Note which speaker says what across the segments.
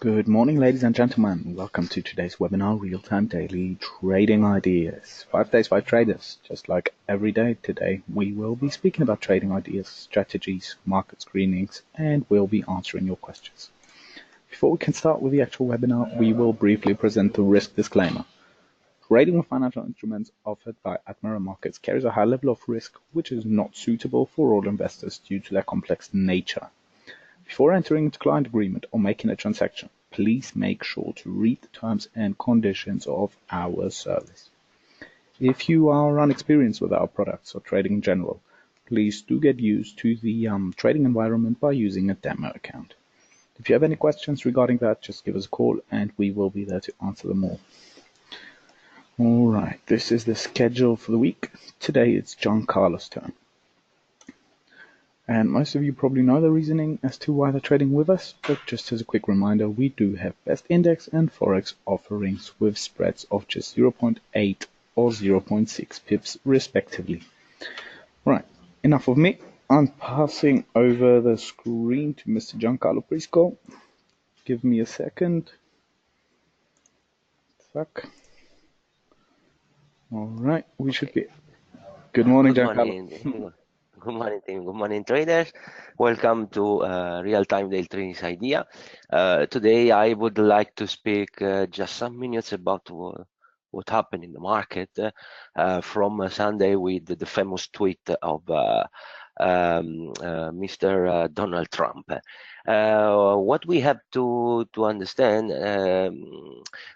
Speaker 1: Good morning, ladies and gentlemen. Welcome to today's webinar, Real-Time Daily Trading Ideas. 5 days, 5 traders. Just like every day today, we will be speaking about trading ideas, strategies, market screenings, and we'll be answering your questions. Before we can start with the actual webinar, we will briefly present the risk disclaimer. Trading with financial instruments offered by Admiral Markets carries a high level of risk, which is not suitable for all investors due to their complex nature. Before entering into client agreement or making a transaction, please make sure to read the terms and conditions of our service. If you are unexperienced with our products or trading in general, please do get used to the trading environment by using a demo account. If you have any questions regarding that, just give us a call and we will be there to answer them all. Alright, this is the schedule for the week. Today it's Giancarlo's turn. And most of you probably know the reasoning as to why they're trading with us, but just as a quick reminder, we do have best index and Forex offerings with spreads of just 0.8 or 0.6 pips respectively. Right, enough of me. I'm passing over the screen to Mr. Giancarlo Prisco. Give me a second. Fuck. Alright, we should be... Good morning, Giancarlo.
Speaker 2: Good morning, team. Good morning, traders. Welcome to Real-Time Daily Trading Idea. Today, I would like to speak just some minutes about what happened in the market from Sunday with the famous tweet of Mr. Donald Trump. What we have to understand,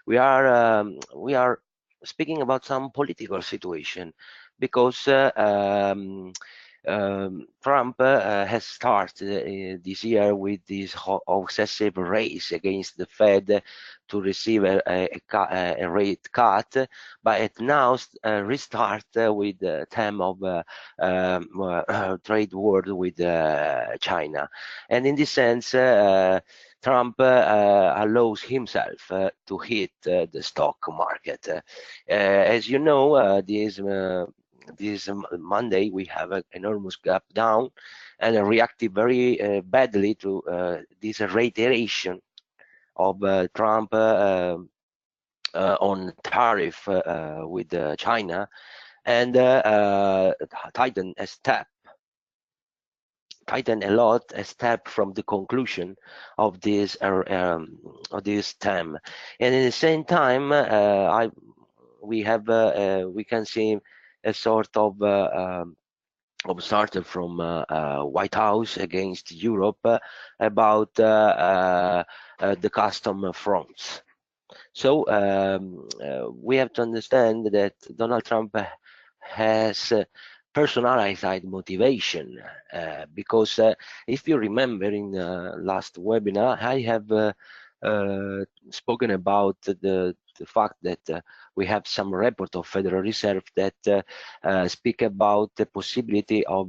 Speaker 2: we are speaking about some political situation because Trump has started this year with this obsessive race against the Fed to receive a rate cut, but it now restart with the theme of trade war with China. And in this sense, Trump allows himself to hit the stock market. As you know, this Monday we have an enormous gap down and reacted very badly to this reiteration of Trump on tariff with China, and tighten a lot a step from the conclusion of this term. And at the same time, we can see a sort of started from White House against Europe about the custom fronts. So we have to understand that Donald Trump has personalized motivation because if you remember in last webinar, I have spoken about the fact that we have some report of Federal Reserve that speak about the possibility of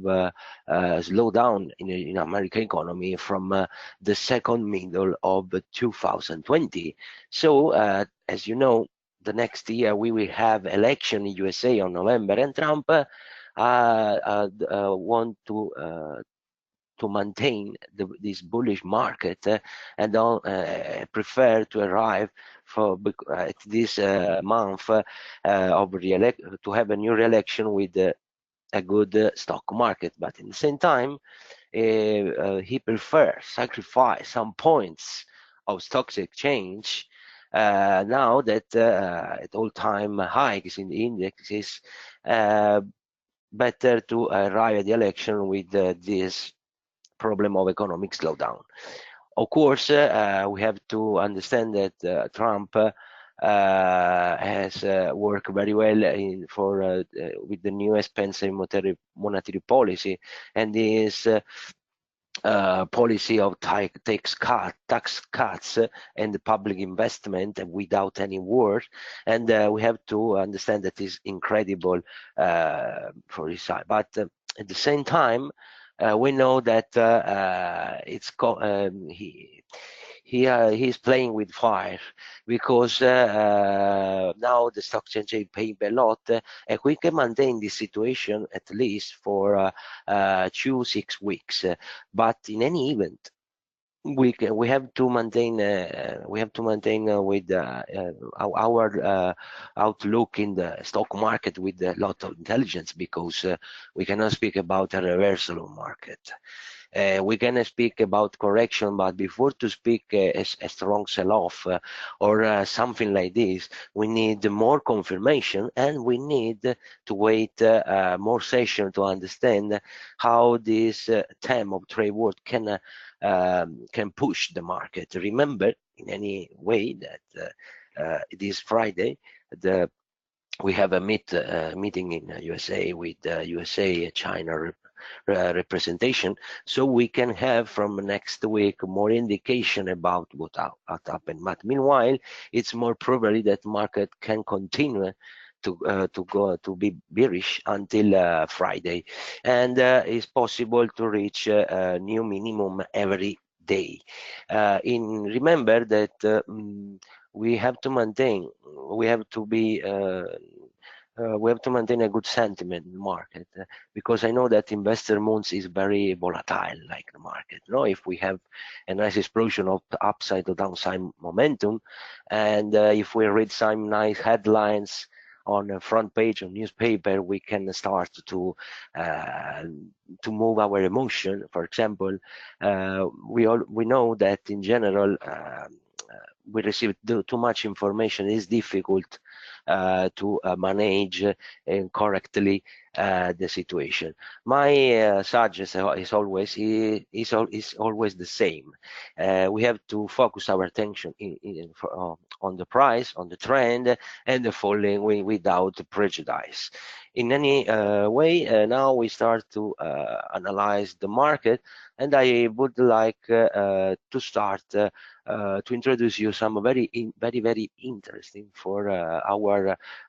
Speaker 2: slowdown in American economy from the second middle of 2020. So as you know, the next year we will have election in USA on November, and Trump want to maintain this bullish market and don't prefer to arrive for at this month of to have a new re-election with a good stock market. But at the same time, he prefers sacrifice some points of stocks exchange now that at all-time highs in the indexes. Better to arrive at the election with this problem of economic slowdown. Of course, we have to understand that Trump has worked very well with the new expensive monetary policy, and this policy of tax cuts and public investment without any war, and we have to understand that is incredible for his side. But at the same time, we know that he's playing with fire because now the stock exchange paying a lot, and we can maintain this situation at least for 2-6 weeks. But in any event, we have to maintain with our outlook in the stock market with a lot of intelligence, because we cannot speak about a reversal of market. We can speak about correction, but before to speak a strong sell-off or something like this, we need more confirmation, and we need to wait more session to understand how this term of trade world can push the market. Remember, in any way, that this Friday, we have a meeting in USA with USA China representation, so we can have from next week more indication about what happened. But meanwhile, it's more probably that market can continue to be bearish until Friday, and it's possible to reach a new minimum every day. Remember that we have to maintain a good sentiment in the market, because I know that investor moons is very volatile, like the market. No, if we have a nice explosion of upside or downside momentum, and if we read some nice headlines on the front page of newspaper, we can start to move our emotion. For example, we know that in general we receive too much information. Is difficult to manage correctly the situation. My suggestion is always the same. We have to focus our attention on the price, on the trend, and the falling without prejudice. In any way, now we start to analyze the market, and I would like to start to introduce you some very interesting for our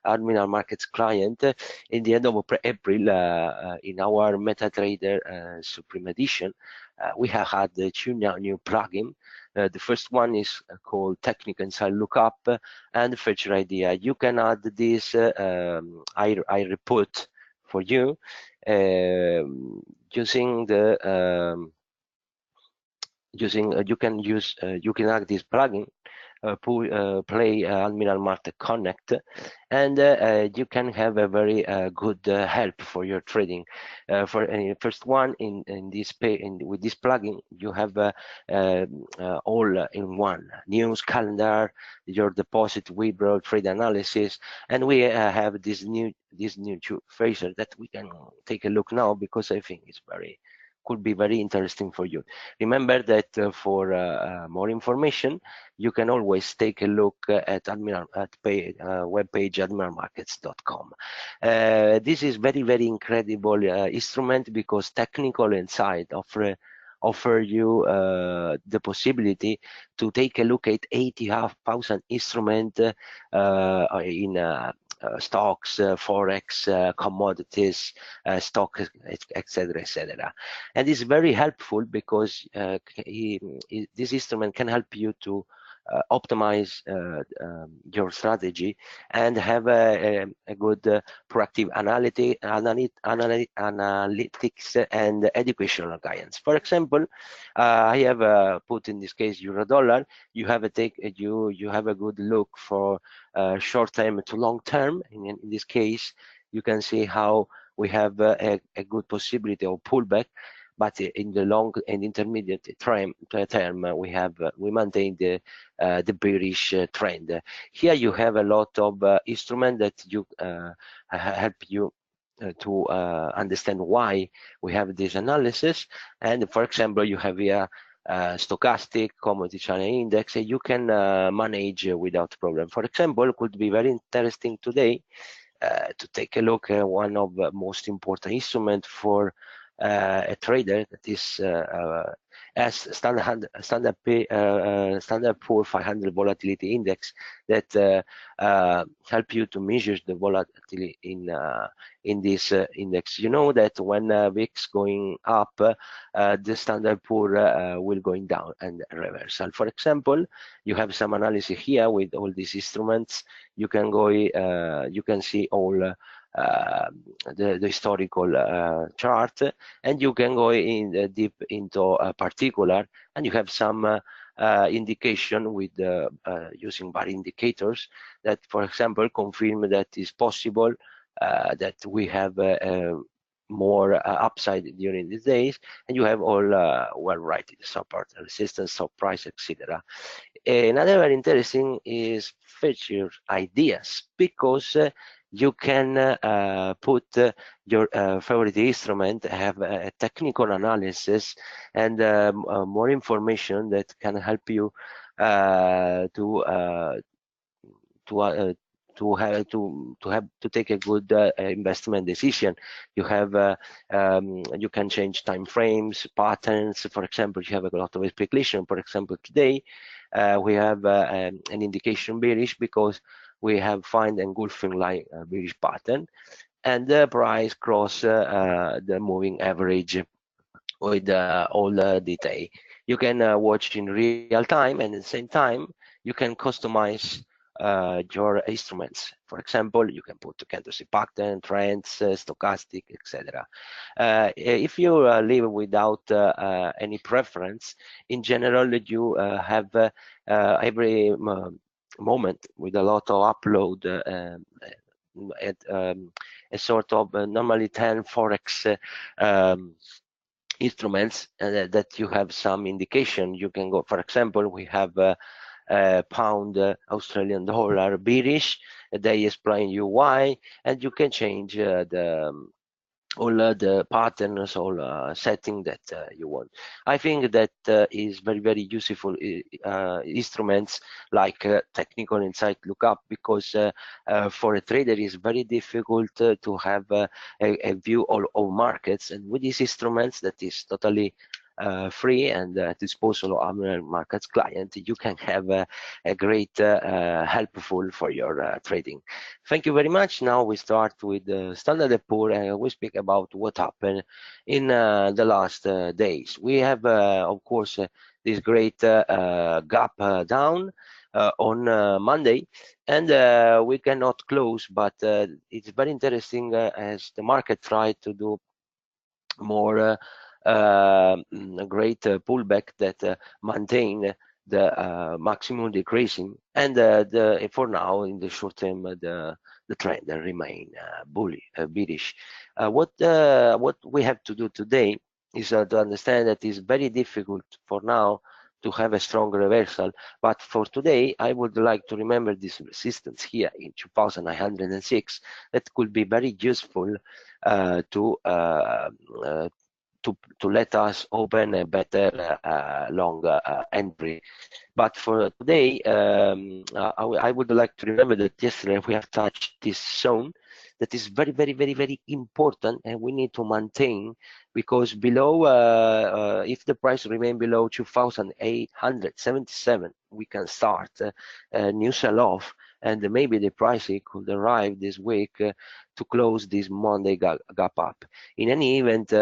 Speaker 2: Admiral Markets client. In the end of April, in our MetaTrader Supreme Edition, we have had two new plugins. The first one is called Technical Insight Lookup and Feature Idea. You can add this I report for you using the you can add this plugin, play Admiral Market Connect, and you can have a very good help for your trading. For first one, in this with this plugin, you have all in one: news, calendar, your deposit, withdrawal, trade analysis, and we have this new two feature that we can take a look now, because I think it's could be very interesting for you. Remember that for more information, you can always take a look at webpage admiralmarkets.com. This is very incredible instrument, because Technical Insight offer you the possibility to take a look at 80,000 instruments in stocks, forex, commodities, stock, etc. And it's very helpful, because this instrument can help you to optimize your strategy and have a good proactive analytics and educational guidance. For example, I have put in this case euro dollar. You have a good look for short term to long term. In this case, you can see how we have a good possibility of pullback, but in the long and intermediate term, we maintain the bearish trend. Here you have a lot of instruments that you help you to understand why we have this analysis. And for example, you have here stochastic commodity channel index. You can manage without problem. For example, it could be very interesting today to take a look at one of the most important instruments for a trader, that is as Standard Poor's 500 volatility index, that help you to measure the volatility in this index. You know that when VIX going up, the Standard Poor's will going down and reversal. For example, you have some analysis here with all these instruments. You can go, you can see all the historical chart, and you can go in deep into a particular, and you have some indication with using bar indicators that, for example, confirm that it's possible that we have more upside during these days, and you have all well right, support, resistance, stop price, etc. Another very interesting is feature ideas, because you can put your favorite instrument, have a technical analysis and more information that can help you to take a good investment decision. You have you can change time frames, patterns. For example, you have a lot of speculation. For example, today we have an indication bearish because we have find engulfing line bearish pattern, and the price cross the moving average with all the detail. You can watch in real time, and at the same time you can customize your instruments. For example, you can put candlestick pattern, trends, stochastic, etc. If you live without any preference, in general you have every moment with a lot of upload at a sort of normally 10 forex instruments that you have some indication. You can go, for example, we have pound Australian dollar bearish. They explain you why, and you can change all the patterns, all setting that you want. I think that is very useful instruments like technical insight lookup, because for a trader it's very difficult to have a view of markets, and with these instruments that is totally free and at disposal of other markets client, you can have a great helpful for your trading. Thank you very much. Now we start with Standard & Poor, and we speak about what happened in the last days. We have, of course, this great gap down on Monday, and we cannot close, but it's very interesting as the market tried to do more great pullback that maintain the maximum decreasing, and for now in the short term the trend remain bearish. What we have to do today is to understand that it's very difficult for now to have a strong reversal, but for today I would like to remember this resistance here in 2906 that could be very useful to let us open a better longer entry. But for today, I would like to remember that yesterday we have touched this zone that is very important, and we need to maintain, because below, if the price remain below 2,877, we can start a new sell-off, and maybe the price could arrive this week to close this Monday gap up. In any event,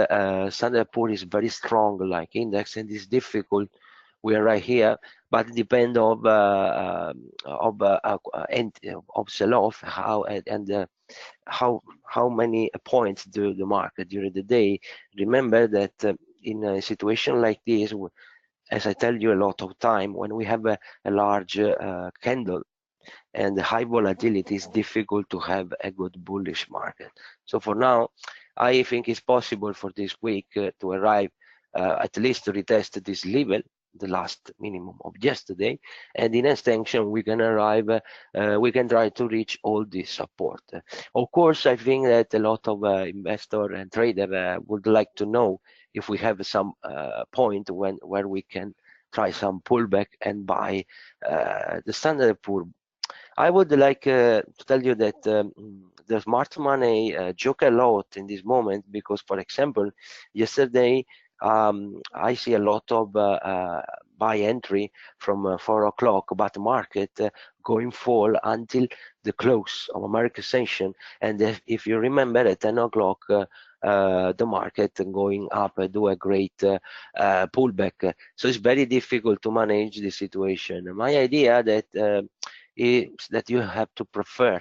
Speaker 2: Standard & Poor is very strong like index, and it's difficult. We are right here, but it depends of sell-off, how many points do the market during the day. Remember that in a situation like this, as I tell you a lot of time, when we have a large candle and high volatility, it's difficult to have a good bullish market. So for now, I think it's possible for this week to arrive at least to retest this level, the last minimum of yesterday, and in extension we can arrive, we can try to reach all this support. Of course, I think that a lot of investor and trader would like to know if we have some point where we can try some pullback and buy the Standard & Poor. I would like to tell you that the smart money joke a lot in this moment, because, for example, yesterday I see a lot of buy entry from 4 o'clock, but the market going fall until the close of American session. And if you remember, at 10 o'clock, the market going up, do a great pullback. So it's very difficult to manage the situation. My idea that is that you have to prefer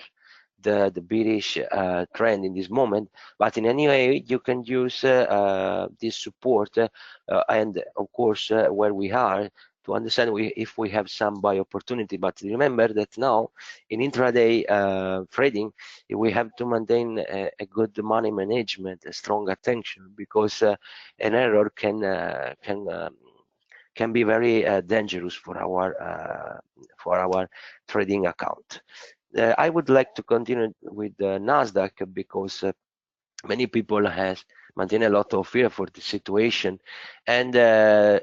Speaker 2: the bearish trend in this moment. But in any way, you can use this support and of course where we are to understand if we have some buy opportunity. But remember that now in intraday trading, we have to maintain a good money management, a strong attention, because an error can be very dangerous for our trading account. I would like to continue with the Nasdaq, because many people has maintained a lot of fear for the situation, and the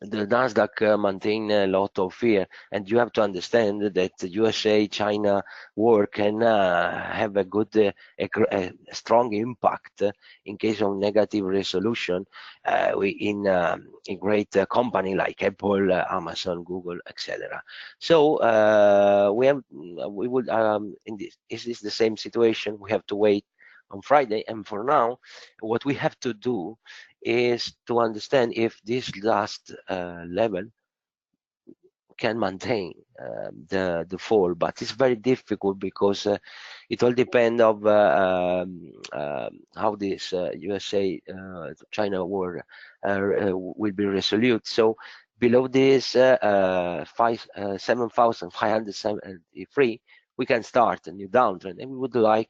Speaker 2: Nasdaq maintain a lot of fear, and you have to understand that the USA-China war can have a good, a strong impact in case of negative resolution in a great company like Apple, Amazon, Google, etc. So we would in this is the same situation. We have to wait on Friday, and for now, what we have to do is to understand if this last level can maintain the fall, but it's very difficult because it all depends of how this USA China war will be resolute. So below this 7,573, we can start a new downtrend, and we would like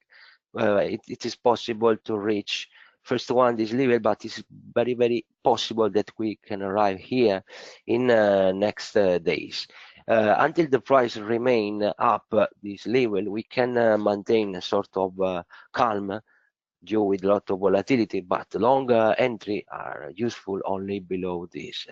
Speaker 2: it is possible to reach first one this level, but it's very possible that we can arrive here in next days. Until the price remain up this level, we can maintain a sort of calm due with a lot of volatility, but long entry are useful only below this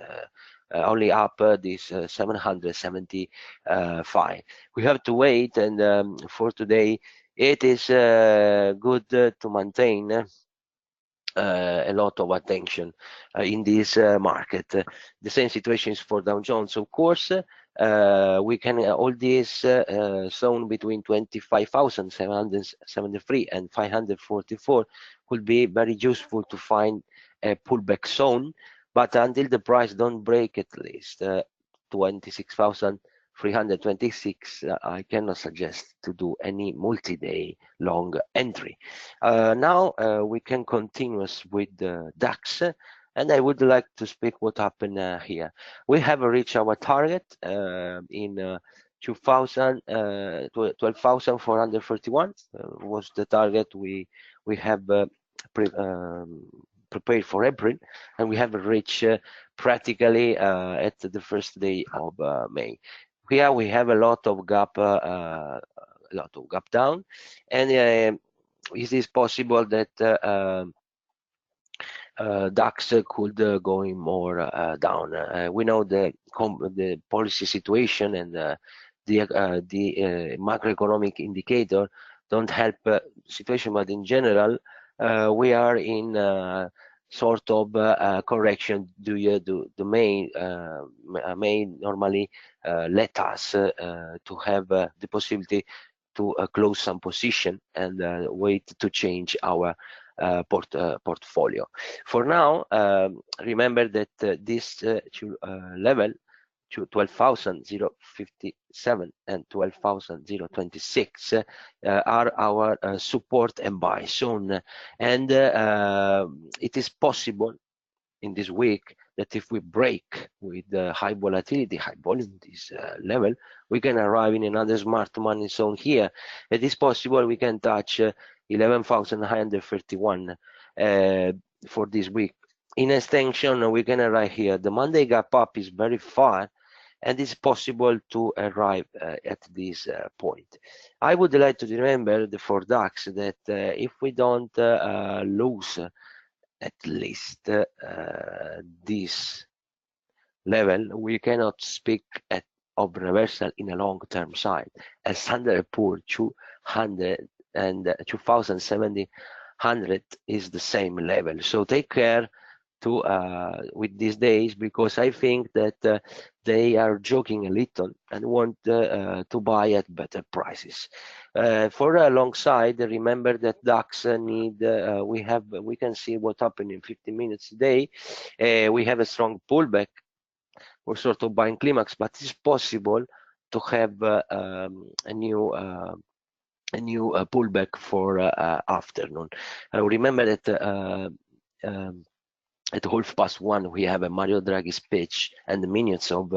Speaker 2: only up this 775. We have to wait, and for today it is good to maintain a lot of attention in this market. The same situation is for Dow Jones, of course. We can all this zone between 25,773 and 544 could be very useful to find a pullback zone, but until the price don't break at least 26,326, I cannot suggest to do any multi-day long entry. Now we can continue with the DAX, and I would like to speak what happened here. We have reached our target in 12,431 was the target we have prepared for April, and we have reached practically at the first day of May. Here we have a lot of gap down, and it is possible that DAX could going more down. We know the policy situation and the macroeconomic indicator don't help situation, but in general we are in sort of correction due to the May normally let us to have the possibility to close some position and wait to change our portfolio. For now, remember that this level, 12,057 and 12,026 are our support and buy zone, and it is possible in this week that if we break with high volatility, high volume, this level, we can arrive in another smart money zone here. It is possible we can touch 11,931 for this week. In extension, we can arrive here. The Monday gap up is very far, and it's possible to arrive at this point. I would like to remember for DAX that if we don't lose at least this level, we cannot speak of reversal in a long-term side. As Standard & Poor's 200 and 2,700 is the same level. So take care to with these days, because I think that they are joking a little and want to buy at better prices. For a long side, remember that DAX need we can see what happened in 15 minutes today. We have a strong pullback or sort of buying climax, but it's possible to have a new pullback for afternoon. Remember that at 1:30 we have a Mario Draghi speech and the minutes of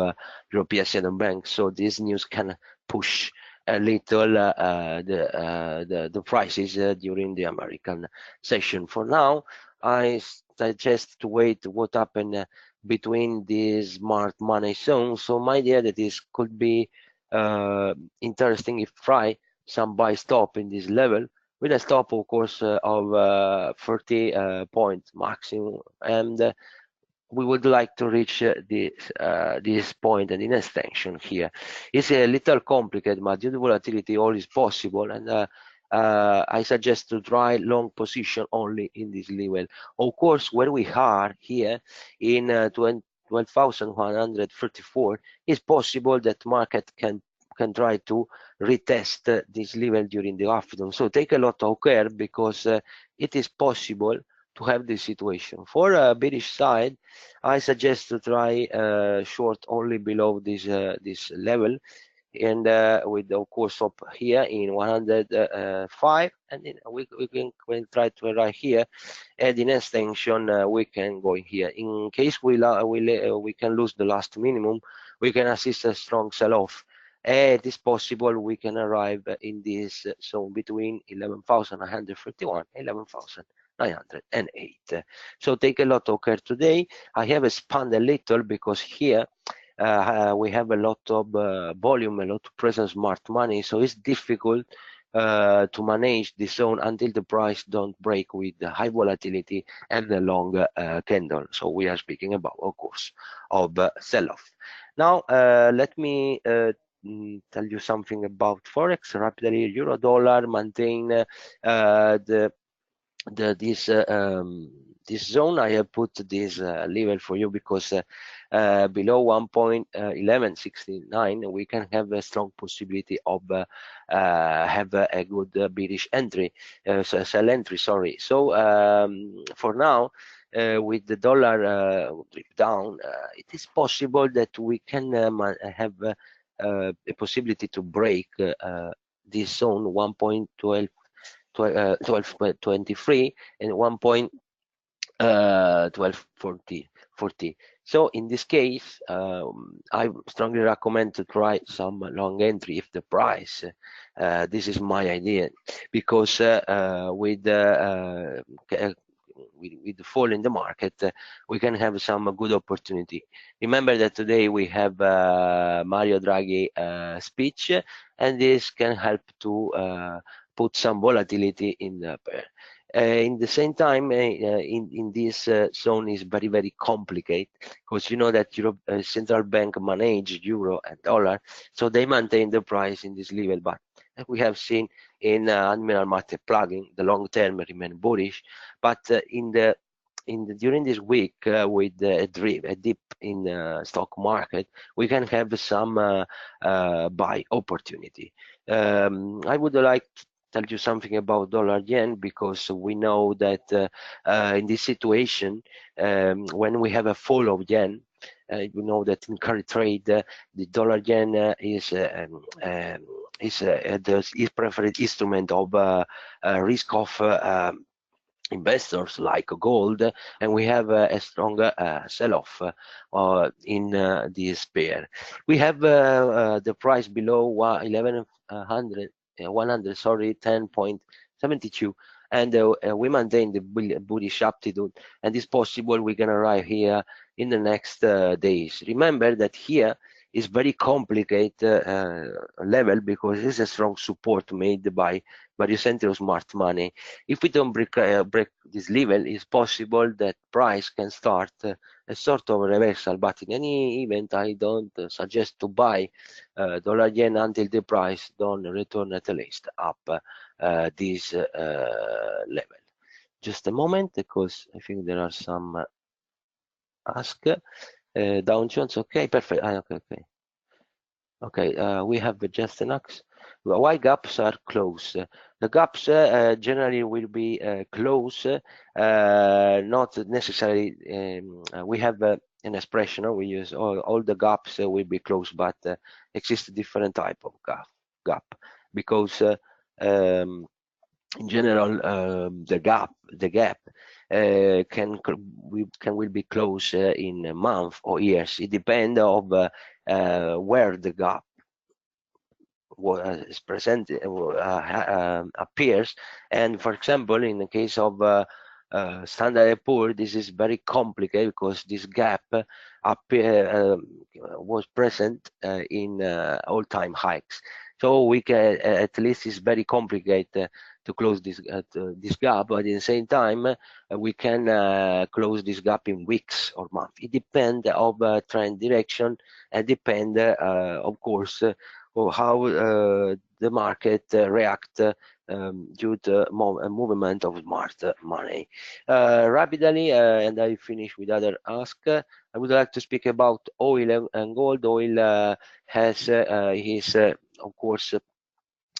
Speaker 2: European Central Bank, so this news can push a little the prices during the American session. For now, I suggest to wait what happened between these smart money zones. So my idea that this could be interesting if try some buy stop in this level with a stop, of course, of 30 points maximum, and we would like to reach this point and in extension here. It's a little complicated, but due to volatility, all is possible, and I suggest to try long position only in this level. Of course, where we are here in 12,134, it's possible that market can try to retest this level during the afternoon. So take a lot of care, because it is possible to have this situation. For a bearish side, I suggest to try short only below this level, and with of course up here in 105, and then we can try to arrive here, and in extension we can go in here. In case we can lose the last minimum, we can assist a strong sell-off. It is possible we can arrive in this zone between 11,931 and 11,908. So take a lot of care today. I have expanded a little because here we have a lot of volume, a lot of present smart money, so it's difficult to manage the zone until the price don't break with the high volatility and the long candle. So we are speaking about, of course, of sell-off. Now let me tell you something about Forex rapidly. Euro dollar maintain this zone. I have put this level for you because below 1.1169 we can have a strong possibility of have a good bearish entry, sell entry, sorry. So for now, with the dollar down, it is possible that we can have a possibility to break this zone 1.12 12.23 and 1.1240. So in this case, I strongly recommend to try some long entry if the price. This is my idea, because with the fall in the market, we can have some good opportunity. Remember that today we have Mario Draghi speech, and this can help to put some volatility in the pair. In the same time, in this zone is very, very complicated, because you know that Europe central bank manage euro and dollar, so they maintain the price in this level. But as we have seen in admiral market plugging, the long term remain bullish. But during this week, with a dip in stock market, we can have some buy opportunity. I would like to tell you something about dollar yen, because we know that in this situation, when we have a fall of yen, you know that in current trade, the dollar yen is the preferred instrument of risk of investors like gold, and we have a stronger sell-off in this pair. We have the price below 100, sorry, 10.72, and we maintain the bullish aptitude, and it's possible we can arrive here in the next days. Remember that here is very complicated level, because it's a strong support made by various central smart money. If we don't break this level, it's possible that price can start a sort of reversal. But in any event, I don't suggest to buy dollar yen until the price don't return at least up this level. Just a moment, because I think there are some ask. Dow Jones, okay, perfect. Okay, we have just an axe. Why gaps are close? The gaps generally will be close, not necessarily. We have an expression. We use all the gaps will be closed, but exists a different type of gap because in general the gap will be closed in a month or years. It depends of where the gap is present appears. And for example, in the case of Standard & Poor's, this is very complicated because this gap was present in all-time hikes. So we can at least it's very complicated to close this gap, but at the same time we can close this gap in weeks or months. It depends of trend direction and depend of course or how the market react due to movement of smart money. Rapidly, and I finish with other ask. I would like to speak about oil and gold. Oil has his, of course,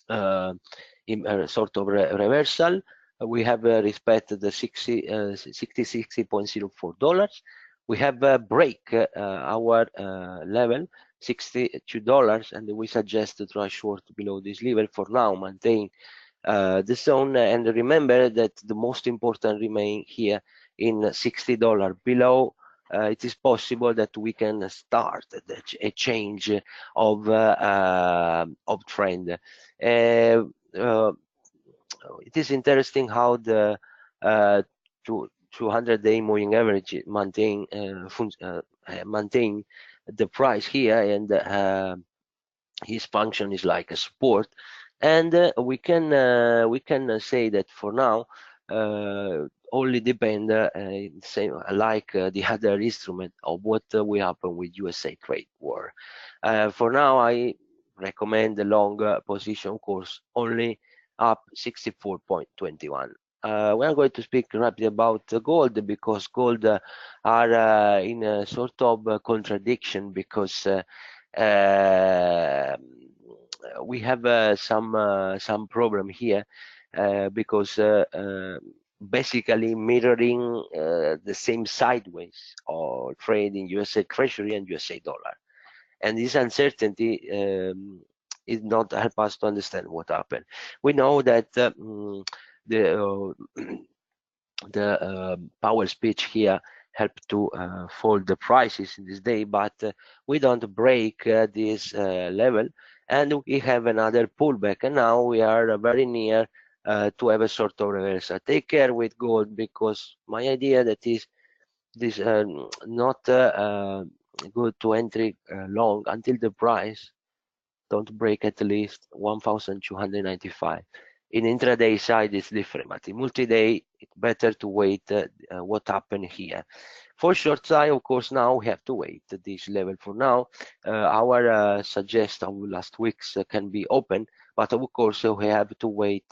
Speaker 2: sort of reversal. We have respected the $60.04. We have break our level $62, and we suggest to try short below this level for now, maintain the zone, and remember that the most important remain here in $60 below. It is possible that we can start a change of trend. It is interesting how the 200-day moving average maintain the price here, and his function is like a support, and we can say that for now only depend same like the other instrument of what will happen with USA trade war. For now I recommend the long position course only up 64.21. We are going to speak rapidly about gold, because gold are in a sort of contradiction, because we have some problem here, because basically mirroring the same sideways or trade in USA Treasury and USA dollar, and this uncertainty is not help us to understand what happened. We know that the Powell speech here helped to fold the prices in this day, but we don't break this level, and we have another pullback, and now we are very near to have a sort of reversal. Take care with gold, because my idea that is this not good to entry long until the price don't break at least 1,295. In intraday side it's different, but in multi-day it's better to wait what happened here. For short side, of course, now we have to wait at this level. For now, our suggestion of last weeks can be open, but of course we have to wait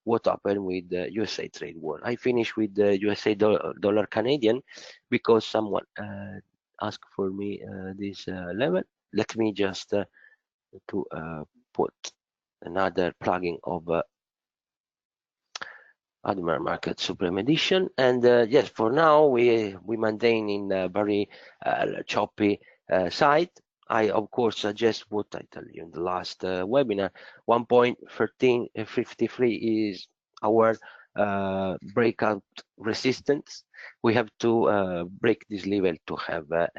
Speaker 2: what happened with the USA trade war. I finish with the USA dollar Canadian, because someone asked for me this level. Let me just to put another plugin of Admiral Market Supreme Edition, and yes, for now we maintain in a very choppy side. I of course suggest what I tell you in the last webinar. 1.1353 is our breakout resistance. We have to break this level to have a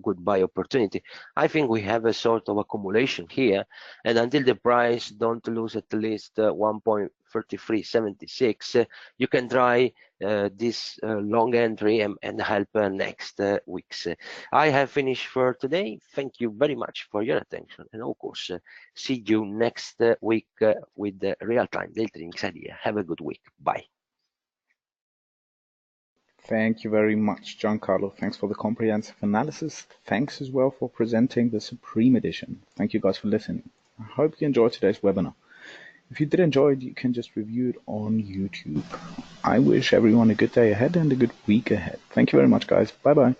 Speaker 2: good buy opportunity. I think we have a sort of accumulation here, and until the price don't lose at least 1.3376, you can try this long entry and help next weeks. I have finished for today. Thank you very much for your attention, and of course see you next week with the real-time daily trading idea. Have a good week. Bye.
Speaker 1: Thank you very much, Giancarlo. Thanks for the comprehensive analysis. Thanks as well for presenting the Supreme Edition. Thank you guys for listening. I hope you enjoyed today's webinar. If you did enjoy it, you can just review it on YouTube. I wish everyone a good day ahead and a good week ahead. Thank you very much, guys. Bye-bye.